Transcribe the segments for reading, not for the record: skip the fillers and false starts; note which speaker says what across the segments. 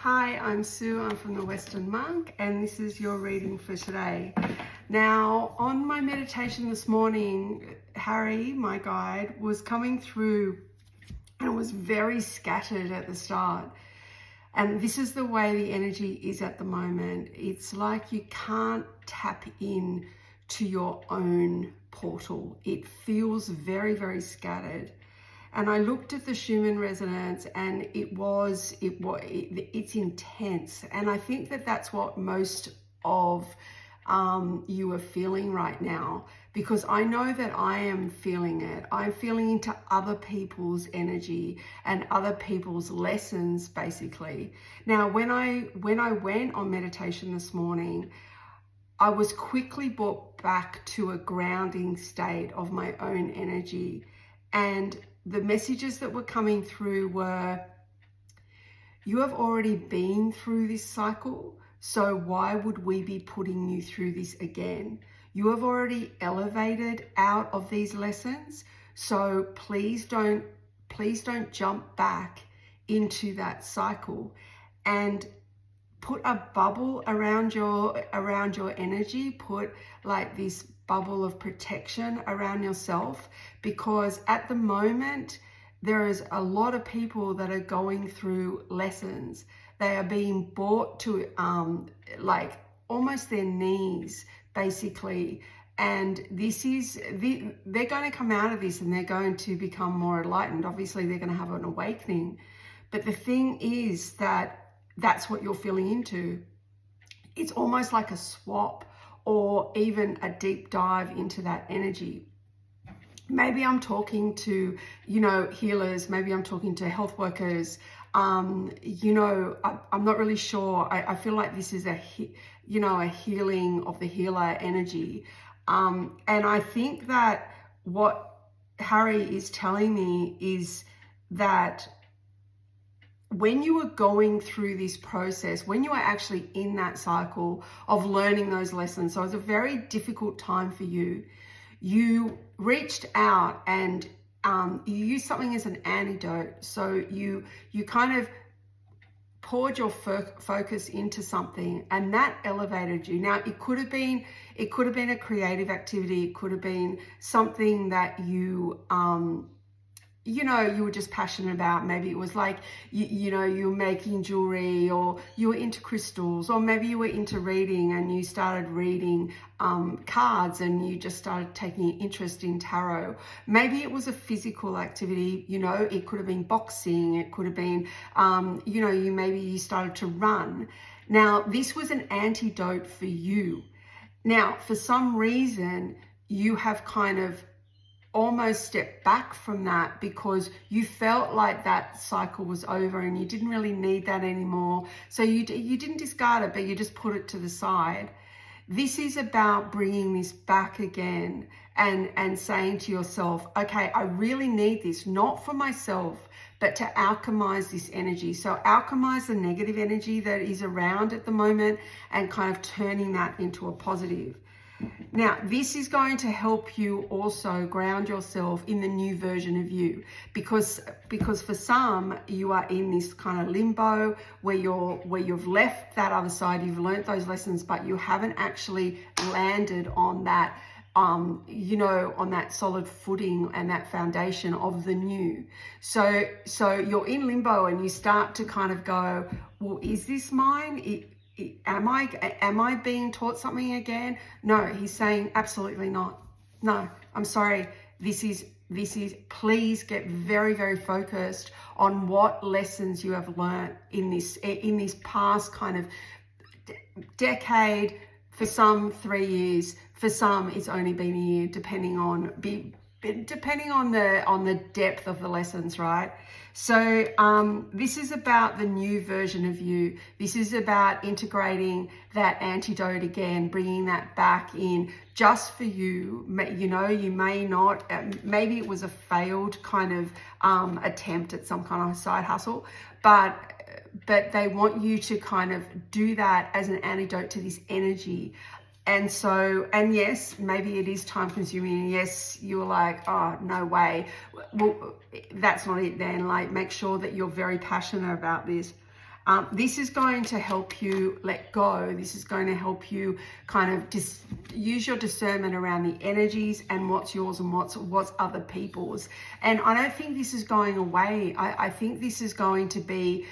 Speaker 1: Hi, I'm Sue, I'm from the Western Monk, and this is your reading for today. Now, on my meditation this morning, Harry, my guide, was coming through and was very scattered at the start. And this is the way the energy is at the moment. It's like you can't tap in to your own portal. It feels very, very scattered. And I looked at the Schumann resonance, and it's intense. And I think that that's what most of you are feeling right now, because I know that I am feeling it. I'm feeling into other people's energy and other people's lessons, basically. Now, when I went on meditation this morning, I was quickly brought back to a grounding state of my own energy. And the messages that were coming through were, you have already been through this cycle, so why would we be putting you through this again? You have already elevated out of these lessons, so please don't jump back into that cycle. And put a bubble around your energy, put like this bubble of protection around yourself, because at the moment there is a lot of people that are going through lessons. They are being brought to like almost their knees, basically. And they're going to come out of this and they're going to become more enlightened. Obviously, they're going to have an awakening. But the thing is that that's what you're feeling into. It's almost like a swap or even a deep dive into that energy. Maybe I'm talking to, healers. Maybe I'm talking to health workers. I'm not really sure. I feel like this is a healing of the healer energy. And I think that what Harry is telling me is that when you are going through this process, when you are actually in that cycle of learning those lessons, so it's a very difficult time for you, you reached out and you used something as an antidote. So you kind of poured your focus into something, and that elevated you. Now, it could have been a creative activity. It could have been something that you were just passionate about. Maybe it was like, you were making jewelry, or you were into crystals, or maybe you were into reading and you started reading cards and you just started taking an interest in tarot. Maybe it was a physical activity, it could have been boxing. It could have been, maybe you started to run. Now, this was an antidote for you. Now, for some reason, you have kind of almost step back from that because you felt like that cycle was over and you didn't really need that anymore. So you didn't discard it, but you just put it to the side. This is about bringing this back again and saying to yourself, okay, I really need this, not for myself, but to alchemize this energy. So alchemize the negative energy that is around at the moment and kind of turning that into a positive. Now, this is going to help you also ground yourself in the new version of you, because for some, you are in this kind of limbo where you've left that other side, you've learnt those lessons, but you haven't actually landed on that, on that solid footing and that foundation of the new. So you're in limbo and you start to kind of go, well, is this mine? Am I being taught something again? No, he's saying absolutely not. No, I'm sorry. This is, please get very, very focused on what lessons you have learned in this past kind of decade. For some 3 years, for some it's only been a year, depending on the depth of the lessons, right? So this is about the new version of you. This is about integrating that antidote again, bringing that back in just for you. You may not, maybe it was a failed kind of attempt at some kind of side hustle, but they want you to kind of do that as an antidote to this energy. And yes, maybe it is time consuming. Yes, you're like, oh, no way. Well, that's not it then. Like, make sure that you're very passionate about this. This is going to help you let go. This is going to help you kind of just use your discernment around the energies and what's yours and what's other people's. And I don't think this is going away. I think this is going to be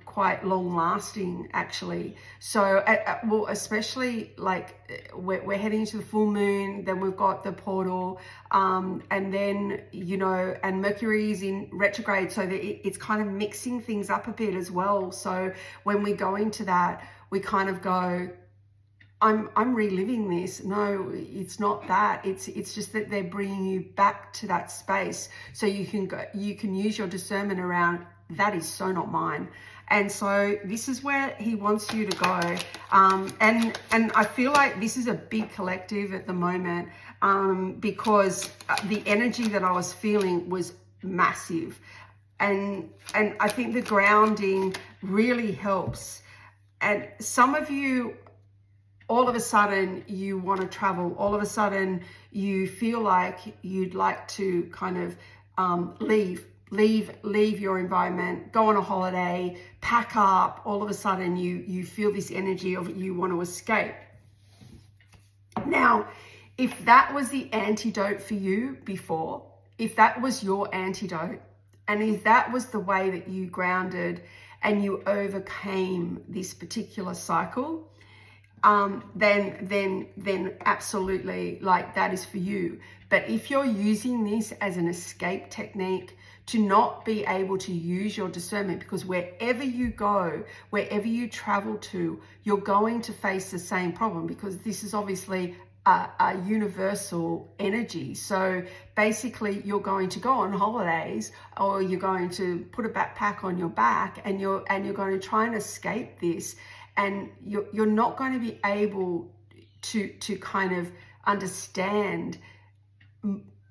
Speaker 1: quite long lasting, actually. So, well, especially like we're heading to the full moon, then we've got the portal, and then, you know, and Mercury is in retrograde, so that it's kind of mixing things up a bit as well. So when we go into that, we kind of go, I'm reliving this. No, it's not that. It's just that they're bringing you back to that space, so you can use your discernment around that is so not mine. And so this is where he wants you to go. And I feel like this is a big collective at the moment, because the energy that I was feeling was massive. And I think the grounding really helps. And some of you, all of a sudden you want to travel. All of a sudden you feel like you'd like to kind of leave your environment, go on a holiday, pack up. All of a sudden you feel this energy of you want to escape. Now, if that was the antidote for you before, if that was your antidote, and if that was the way that you grounded and you overcame this particular cycle, then absolutely, like, that is for you. But if you're using this as an escape technique to not be able to use your discernment, because wherever you go, wherever you travel to, you're going to face the same problem, because this is obviously a universal energy. So basically you're going to go on holidays, or you're going to put a backpack on your back, and you're going to try and escape this, and you're not going to be able to kind of understand,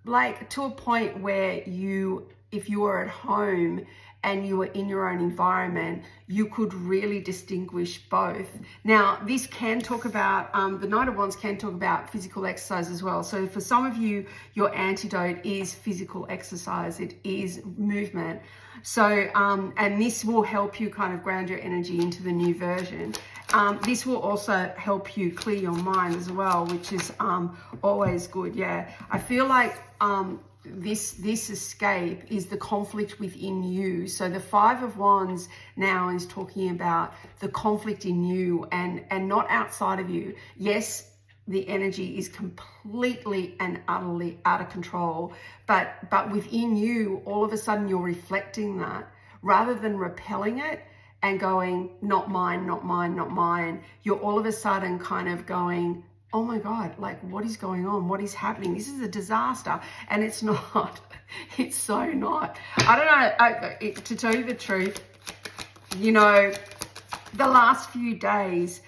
Speaker 1: like, to a point where if you were at home and you were in your own environment, you could really distinguish both. Now, this can talk about, the Knight of Wands can talk about physical exercise as well. So for some of you, your antidote is physical exercise. It is movement. So, and this will help you kind of ground your energy into the new version. This will also help you clear your mind as well, which is always good. Yeah, I feel like this escape is the conflict within you. So the Five of Wands now is talking about the conflict in you and not outside of you. Yes, the energy is completely and utterly out of control, but within you, all of a sudden you're reflecting that rather than repelling it and going, not mine, not mine, not mine. You're all of a sudden kind of going, oh my God, like, what is going on? What is happening? This is a disaster. And it's not. It's so not. I don't know, to tell you the truth, you know, the last few days,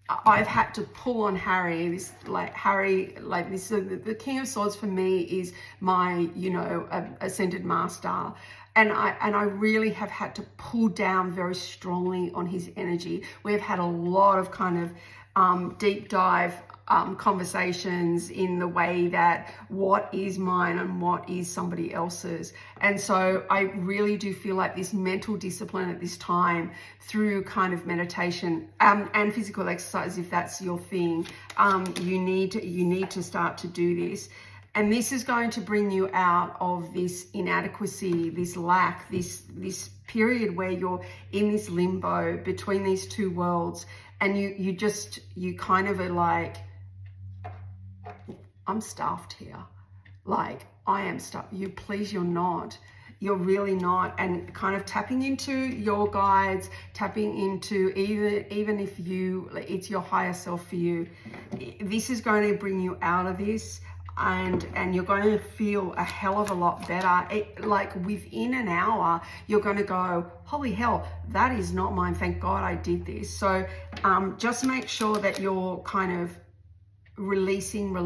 Speaker 1: I've had to pull on Harry. This, the King of Swords for me is my, you know, ascended master. And I really have had to pull down very strongly on his energy. We've had a lot of kind of deep dive conversations in the way that what is mine and what is somebody else's. And so I really do feel like this mental discipline at this time, through kind of meditation and physical exercise, if that's your thing, you need to start to do this. And this is going to bring you out of this inadequacy, this lack, this period where you're in this limbo between these two worlds, and you kind of are like, I'm stuffed here. Like, I am stuffed. You're not. You're really not. And kind of tapping into your guides, tapping into even if it's your higher self for you. This is going to bring you out of this, and you're going to feel a hell of a lot better. Like within an hour, you're going to go, holy hell, that is not mine. Thank God I did this. So just make sure that you're kind of releasing,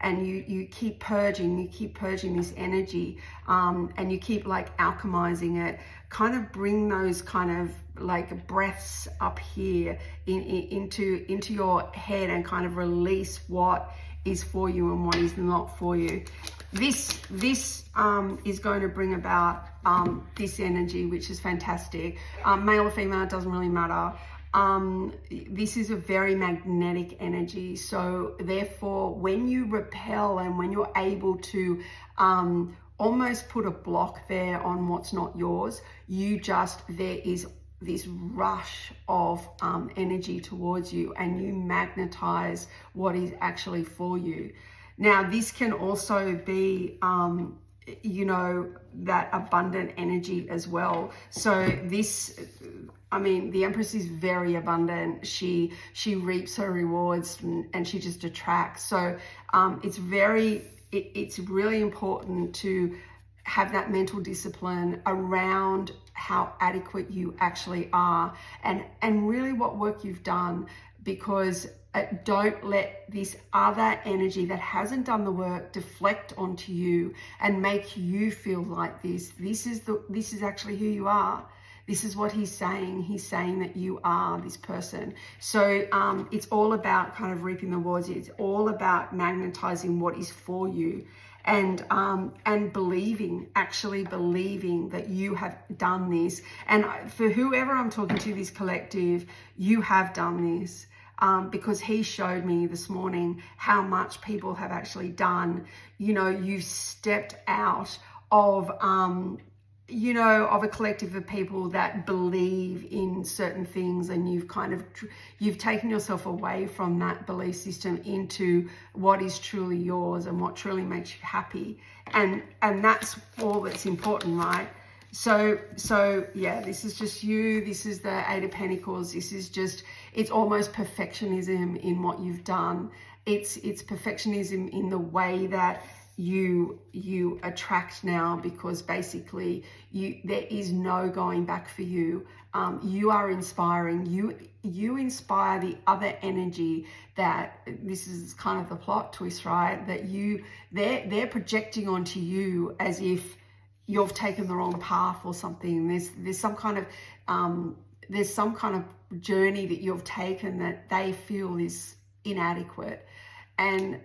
Speaker 1: and you keep purging this energy, and you keep like alchemizing it. Kind of bring those kind of like breaths up here into your head, and kind of release what is for you and what is not for you. This is going to bring about this energy, which is fantastic. Male or female, it doesn't really matter. This is a very magnetic energy. So therefore, when you repel and when you're able to almost put a block there on what's not yours, there is this rush of energy towards you, and you magnetize what is actually for you. Now, this can also be, that abundant energy as well. So this, the Empress is very abundant. She reaps her rewards, and she just attracts. So it's really important to have that mental discipline around how adequate you actually are, and really what work you've done, because don't let this other energy that hasn't done the work deflect onto you and make you feel like this. This is actually who you are. This is what he's saying. He's saying that you are this person. So it's all about kind of reaping the rewards. It's all about magnetizing what is for you, and actually believing that you have done this. And for whoever I'm talking to, this collective, you have done this. Because he showed me this morning how much people have actually done. You've stepped out of, of a collective of people that believe in certain things, and you've taken yourself away from that belief system into what is truly yours and what truly makes you happy. And that's all that's important, right? So yeah, this is just you. This is the Eight of Pentacles. This is just, it's almost perfectionism in what you've done. It's perfectionism in the way that you attract now, because basically there is no going back for you. You are inspiring. You inspire the other energy. That this is kind of the plot twist, right? That they're projecting onto you as if you've taken the wrong path or something. There's some kind of journey that you've taken that they feel is inadequate, and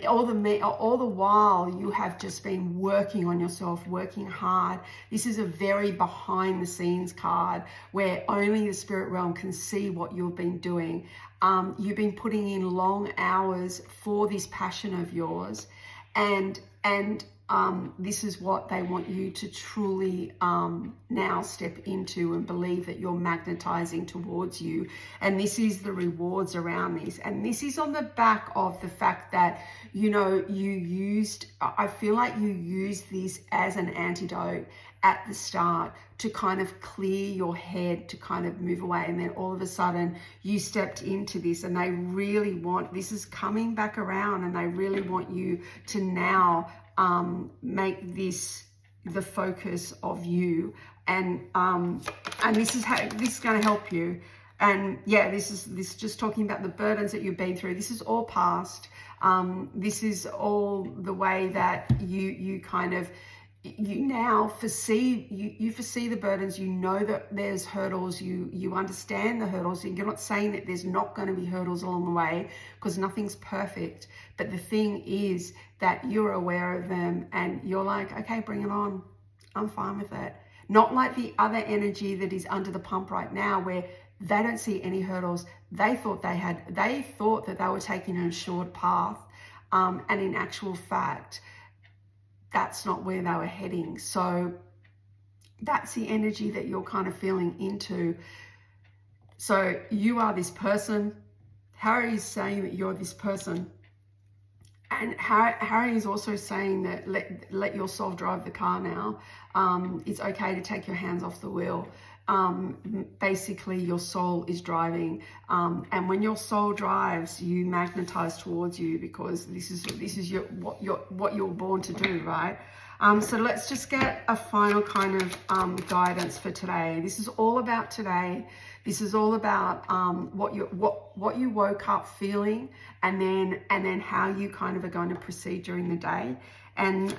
Speaker 1: all the while you have just been working on yourself, working hard. This is a very behind the scenes card where only the spirit realm can see what you've been doing. You've been putting in long hours for this passion of yours, and this is what they want you to truly now step into and believe that you're magnetizing towards you. And this is the rewards around this. And this is on the back of the fact that, I feel like you used this as an antidote at the start to kind of clear your head, to kind of move away. And then all of a sudden you stepped into this, and they really this is coming back around, and they really want you to now make this the focus of you, and this is going to help you. And yeah, this is just talking about the burdens that you've been through. This is all past. This is all the way that you now foresee the burdens. You know that there's hurdles. You understand the hurdles. You're not saying that there's not going to be hurdles along the way, because nothing's perfect. But the thing is that you're aware of them, and you're like, okay, bring it on. I'm fine with it. Not like the other energy that is under the pump right now, where they don't see any hurdles. They thought that they were taking an assured path, and in actual fact, that's not where they were heading. So that's the energy that you're kind of feeling into. So you are this person. Harry is saying that you're this person. And Harry is also saying that let your soul drive the car now. It's okay to take your hands off the wheel. Basically, your soul is driving, and when your soul drives, you magnetize towards you, because this is what you're born to do, right? So let's just get a final kind of guidance for today. This is all about today. This is all about what you woke up feeling, and then how you kind of are going to proceed during the day. And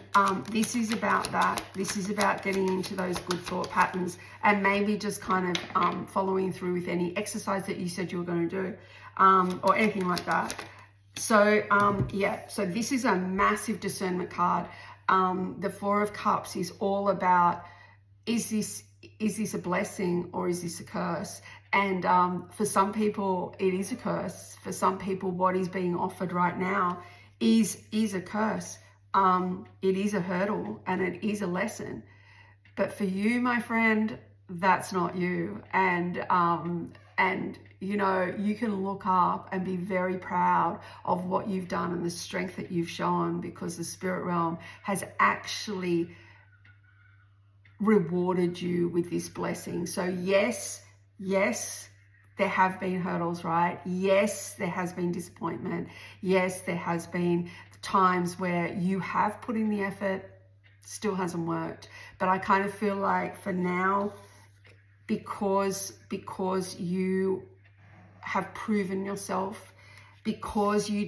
Speaker 1: this is about that. This is about getting into those good thought patterns, and maybe just kind of following through with any exercise that you said you were going to do, or anything like that. So yeah, so this is a massive discernment card. The Four of Cups is all about is this a blessing or is this a curse? And for some people, it is a curse. For some people, what is being offered right now is a curse. It is a hurdle and it is a lesson. But for you, my friend, that's not you. And you know, you can look up and be very proud of what you've done and the strength that you've shown, because the spirit realm has actually rewarded you with this blessing. So yes, there have been hurdles, right? Yes, there has been disappointment. Yes, there has been times where you have put in the effort, still hasn't worked. But I kind of feel like for now, because you have proven yourself, because you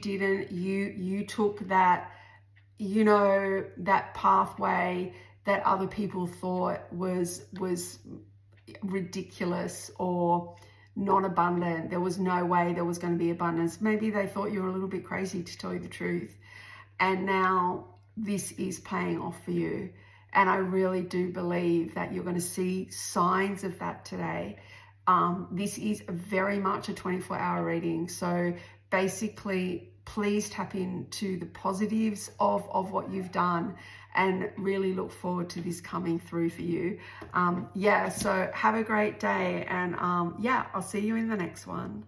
Speaker 1: took that, you know, that pathway that other people thought was ridiculous or not abundant. There was no way there was going to be abundance. Maybe they thought you were a little bit crazy, to tell you the truth. And now this is paying off for you. And I really do believe that you're going to see signs of that today. This is very much a 24-hour reading. So basically, please tap into the positives of what you've done and really look forward to this coming through for you. Yeah, so have a great day. And yeah, I'll see you in the next one.